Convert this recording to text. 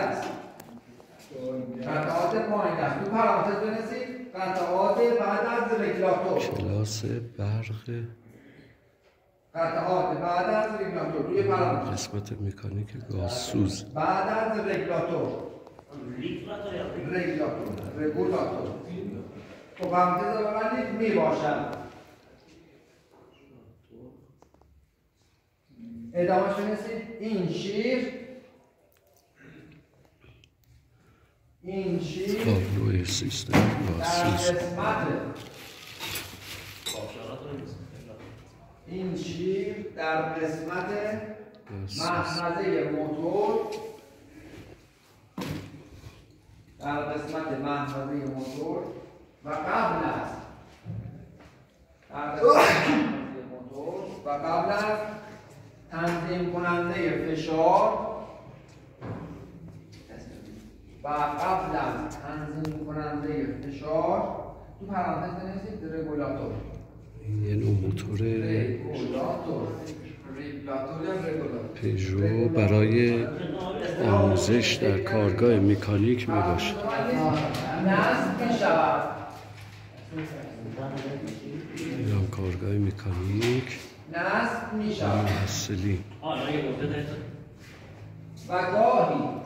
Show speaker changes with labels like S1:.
S1: است. قطعات پایین دست. تو پرانتز بنویسید قطعات بعد از رگولاتور.
S2: کلاس برق.
S1: قطعات بعد از رگولاتور روی پرانتز.
S2: قسمت مکانیک گازسوز.
S1: بعد از رگولاتور. رگولاتور. تو پرانتز ببندید می باشد. ادامهش بنویسید این شیر
S2: تابلوی سیستم گازسوز.
S1: این شیر در قسمت محفظه موتور و قبل از تنظیم کننده فشار تو پرانتز بنویسید رگولاتور.
S2: این یه نوع موتور پژو برای آموزش در کارگاه مکانیک می باشد.
S1: نصب می شود.
S2: این کارگاه مکانیک
S1: نصب می شود.
S2: محصلی
S1: و گاهی